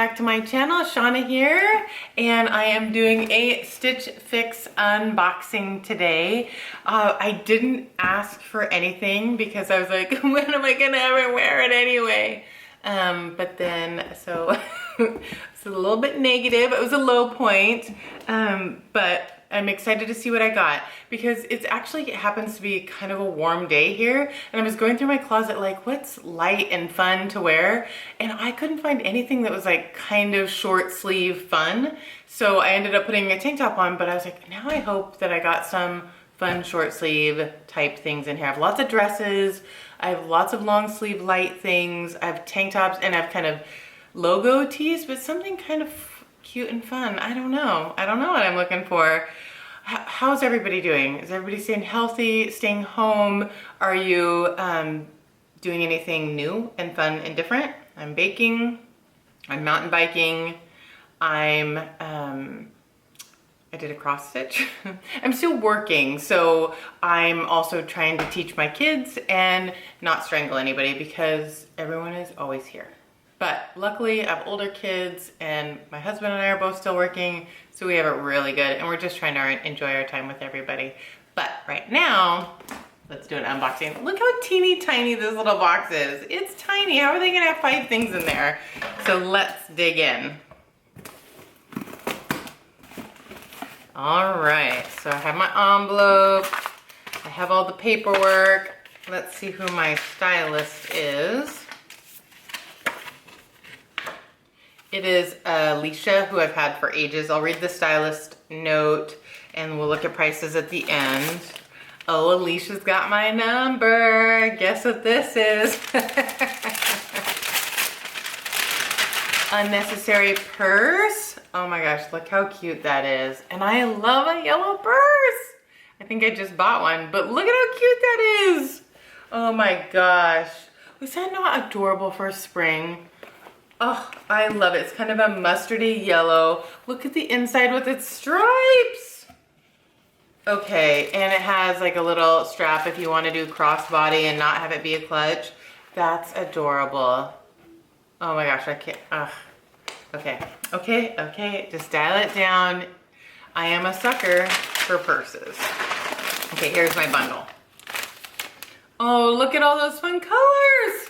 back to my channel. Shawna here, and I am doing a Stitch Fix unboxing today. I didn't ask for anything because I was like, when am I gonna ever wear it anyway? But then, so it's a little bit negative. It was a low point, but I'm excited to see what I got because it happens to be kind of a warm day here, and I was going through my closet like, what's light and fun to wear? And I couldn't find anything that was like kind of short sleeve fun. So I ended up putting a tank top on, but I was like, now I hope that I got some fun short sleeve type things in here. I have lots of dresses. I have lots of long sleeve light things. I have tank tops, and I have kind of logo tees, but something kind of cute and fun. I don't know what I'm looking for. How's everybody doing? Is everybody staying healthy, staying home? Are you doing anything new and fun and different? I'm baking, I'm mountain biking, I did a cross stitch. I'm still working, so I'm also trying to teach my kids and not strangle anybody because everyone is always here. But luckily I have older kids and my husband and I are both still working, so we have it really good, and we're just trying to enjoy our time with everybody. But right now, let's do an unboxing. Look how teeny tiny this little box is. It's tiny. How are they gonna have 5 things in there? So let's dig in. All right, so I have my envelope. I have all the paperwork. Let's see who my stylist is. It is Alicia, who I've had for ages. I'll read the stylist note and we'll look at prices at the end. Oh, Alicia's got my number. Guess what this is? Unnecessary purse. Oh my gosh, look how cute that is. And I love a yellow purse. I think I just bought one, but look at how cute that is. Oh my gosh. Was that not adorable for spring? Oh, I love it. It's kind of a mustardy yellow. Look at the inside with its stripes. Okay, and it has like a little strap if you want to do crossbody and not have it be a clutch. That's adorable. Oh my gosh, I can't. Okay. Just dial it down. I am a sucker for purses. Okay, here's my bundle. Oh, look at all those fun colors.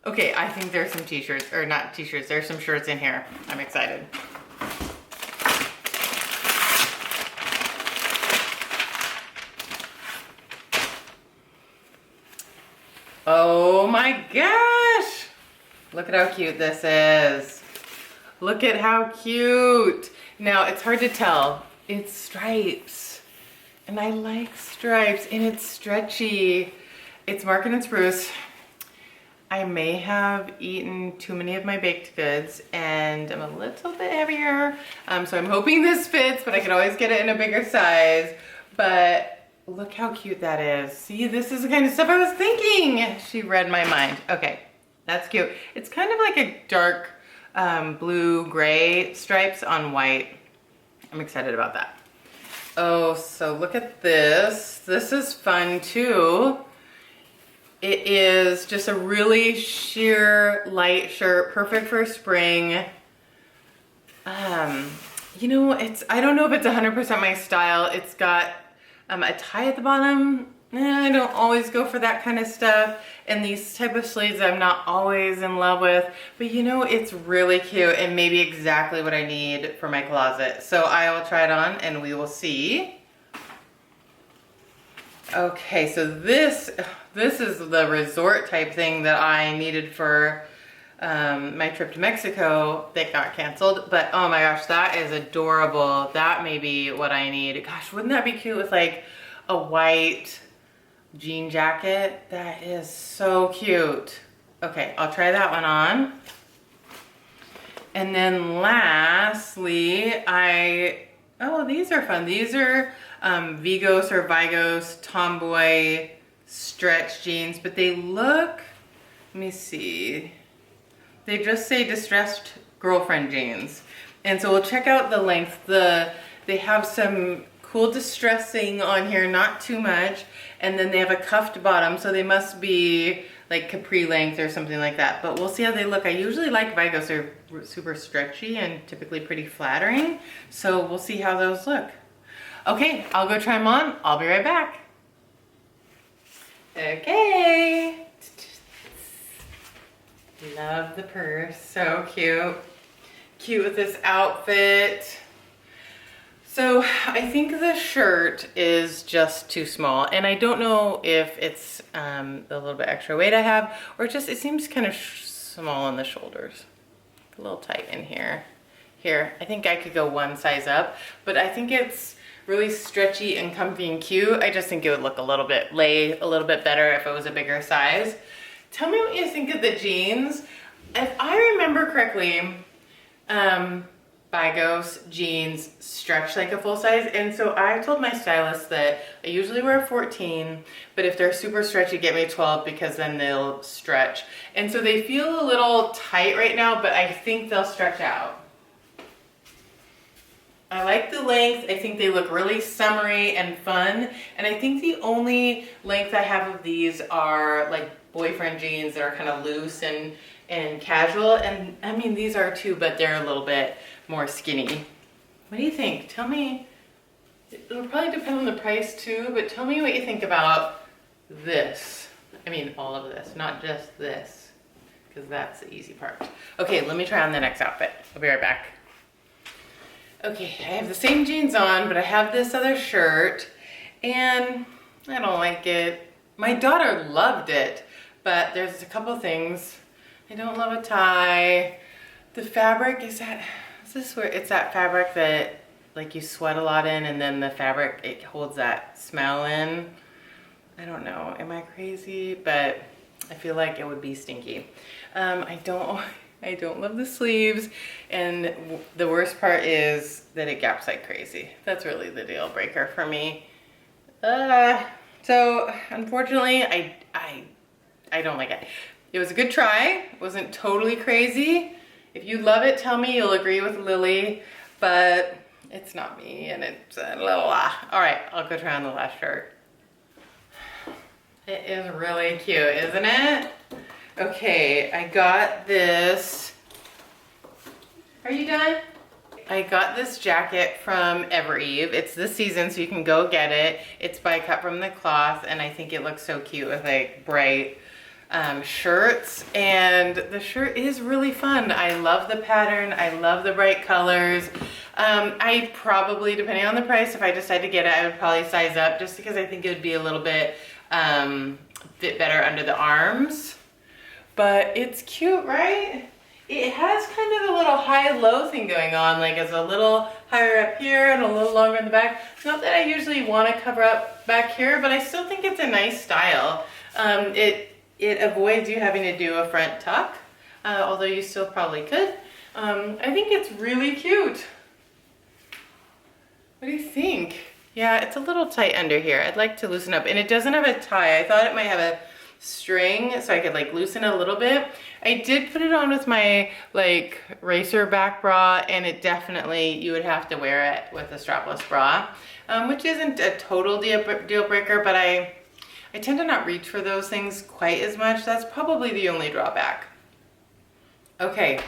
Okay, I think there's some t-shirts, or not t-shirts, there's some shirts in here. I'm excited. Oh my gosh! Look at how cute this is. Look at how cute. Now, it's hard to tell. It's stripes. And I like stripes, and it's stretchy. It's Market & Spruce. I may have eaten too many of my baked goods and I'm a little bit heavier. So I'm hoping this fits, but I could always get it in a bigger size. But look how cute that is. See, this is the kind of stuff I was thinking. She read my mind. Okay, that's cute. It's kind of like a dark blue gray stripes on white. I'm excited about that. Oh, so look at this. This is fun too. It is just a really sheer light shirt, perfect for spring. You know, I don't know if it's 100% my style. It's got a tie at the bottom. I don't always go for that kind of stuff. And these type of sleeves I'm not always in love with. But you know, it's really cute and maybe exactly what I need for my closet. So I will try it on and we will see. Okay, so this is the resort type thing that I needed for my trip to Mexico that got canceled. But oh my gosh, that is adorable. That may be what I need. Gosh, wouldn't that be cute with like a white jean jacket? That is so cute. Okay, I'll try that one on. And then lastly, oh, these are fun. These are Vigoss or Vigoss Tomboy stretch jeans, but they look, let me see, they just say distressed girlfriend jeans. And so we'll check out the length. They have some cool distressing on here, not too much, and then they have a cuffed bottom, so they must be like capri length or something like that, but we'll see how they look. I usually like Vigoss. They're super stretchy and typically pretty flattering. So we'll see how those look. Okay, I'll go try them on. I'll be right back. Okay. Love the purse, so cute. Cute with this outfit. So I think the shirt is just too small, and I don't know if it's the little bit extra weight I have, or just it seems kind of small on the shoulders. A little tight in here. Here, I think I could go one size up, but I think it's really stretchy and comfy and cute. I just think it would look lay a little bit better if it was a bigger size. Tell me what you think of the jeans. If I remember correctly, Vigoss jeans stretch like a full size, and so I told my stylist that I usually wear a 14, but if they're super stretchy, get me a 12 because then they'll stretch. And so they feel a little tight right now, but I think they'll stretch out. I like the length. I think they look really summery and fun, and I think the only length I have of these are like boyfriend jeans that are kind of loose and casual, and I mean these are too, but they're a little bit more skinny. What do you think? Tell me. It'll probably depend on the price too, but tell me what you think about this. I mean all of this, not just this, because that's the easy part. Okay, let me try on the next outfit. I'll be right back. Okay, I have the same jeans on, but I have this other shirt, and I don't like it. My daughter loved it, but there's a couple things. I don't love a tie. The fabric, is this where it's that fabric that like you sweat a lot in, and then the fabric, it holds that smell in. I don't know, am I crazy? But I feel like it would be stinky. I don't love the sleeves, and the worst part is that it gaps like crazy. That's really the deal breaker for me. So unfortunately, I don't like it. It was a good try. It wasn't totally crazy. If you love it, tell me. You'll agree with Lily, but it's not me, and it's a little All right, I'll go try on the last shirt. It is really cute, isn't it? Okay, I got this. Are you done? I got this jacket from Evereve. It's this season, so you can go get it. It's by Cut From The Cloth, and I think it looks so cute with like bright shirts, and the shirt is really fun. I love the pattern. I love the bright colors. I probably, depending on the price, if I decide to get it, I would probably size up just because I think it would be a little bit fit better under the arms. But it's cute, right? It has kind of a little high-low thing going on, like it's a little higher up here and a little longer in the back. Not that I usually want to cover up back here, but I still think it's a nice style. It avoids you having to do a front tuck, although you still probably could. I think it's really cute. What do you think? Yeah, it's a little tight under here. I'd like to loosen up, and it doesn't have a tie. I thought it might have a string so I could like loosen it a little bit. I did put it on with my like racer back bra, and it definitely, you would have to wear it with a strapless bra, which isn't a total deal breaker, but I tend to not reach for those things quite as much. That's probably the only drawback. Okay,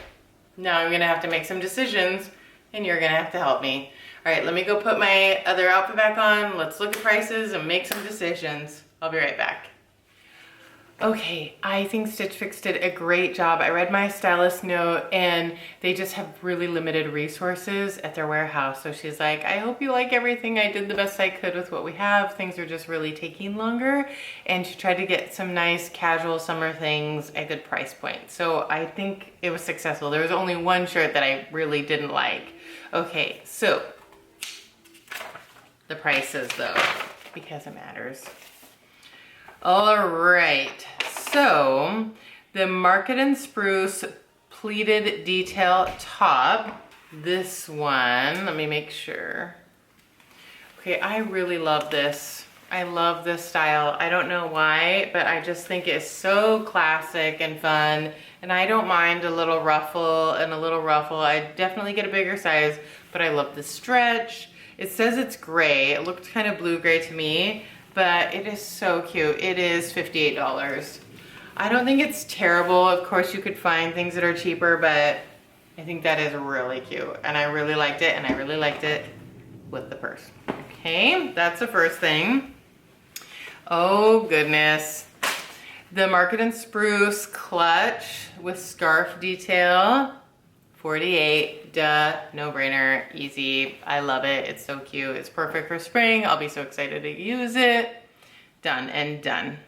now I'm gonna have to make some decisions, and you're gonna have to help me. All right, let me go put my other outfit back on. Let's look at prices and make some decisions. I'll be right back. Okay, I think Stitch Fix did a great job. I read my stylist note, and they just have really limited resources at their warehouse. So she's like, I hope you like everything. I did the best I could with what we have. Things are just really taking longer. And she tried to get some nice casual summer things at good price point. So I think it was successful. There was only one shirt that I really didn't like. Okay, so the prices though, because it matters. All right, so the Market & Spruce pleated detail top, this one, let me make sure. Okay, I really love this. I love this style. I don't know why, but I just think it's so classic and fun, and I don't mind a little ruffle and a little ruffle. I definitely get a bigger size, but I love the stretch. It says it's gray. It looked kind of blue-gray to me, but it is so cute. It is $58. I don't think it's terrible. Of course, you could find things that are cheaper, but I think that is really cute. And I really liked it, and I really liked it with the purse. Okay, that's the first thing. Oh, goodness. The Market and Spruce clutch with scarf detail. 48, duh, no brainer, easy. I love it, it's so cute. It's perfect for spring. I'll be so excited to use it. Done and done.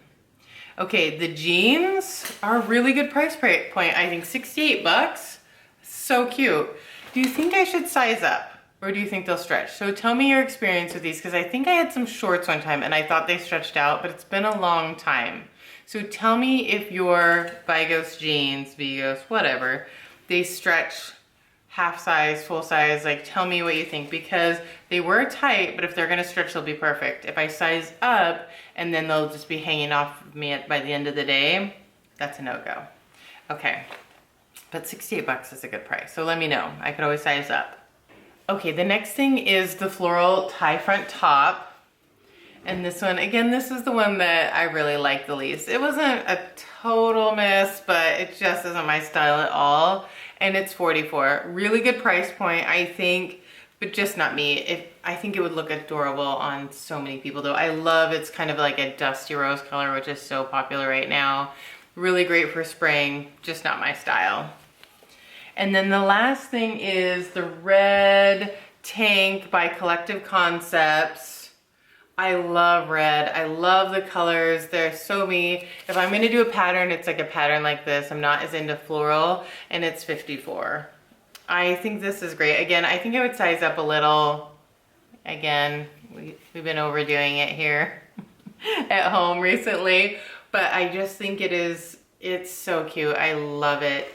Okay, the jeans are a really good price point. I think 68 bucks, so cute. Do you think I should size up or do you think they'll stretch? So tell me your experience with these, because I think I had some shorts one time and I thought they stretched out, but it's been a long time. So tell me if your Vigoss jeans, Vigoss, whatever, they stretch half size, full size. Like, tell me what you think, because they were tight, but if they're gonna stretch, they'll be perfect. If I size up and then they'll just be hanging off of me by the end of the day, that's a no-go. Okay, but 68 bucks is a good price, so let me know. I could always size up. Okay, the next thing is the floral tie front top. And this one, again, this is the one that I really like the least. It wasn't a total miss, but it just isn't my style at all. And it's 44. Really good price point, I think, but just not me. I think it would look adorable on so many people though. I love it's kind of like a dusty rose color, which is so popular right now. Really great for spring, just not my style. And then the last thing is the red tank by Collective Concepts. I love red. I love the colors. They're so me. If I'm gonna do a pattern, it's like a pattern like this. I'm not as into floral, and it's 54. I think this is great. Again, I think I would size up a little. Again, we've been overdoing it here at home recently, but I just think it's so cute. I love it.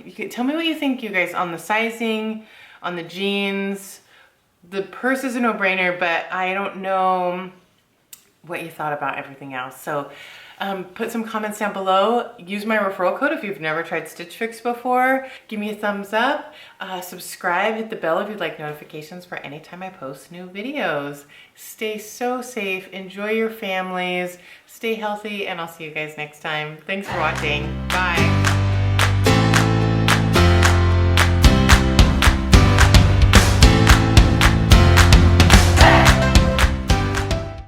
You can tell me what you think, you guys, on the sizing, on the jeans. The purse is a no-brainer, but I don't know what you thought about everything else. So put some comments down below. Use my referral code if you've never tried Stitch Fix before. Give me a thumbs up. Subscribe, hit the bell if you'd like notifications for anytime I post new videos. Stay so safe. Enjoy your families. Stay healthy, and I'll see you guys next time. Thanks for watching. Bye.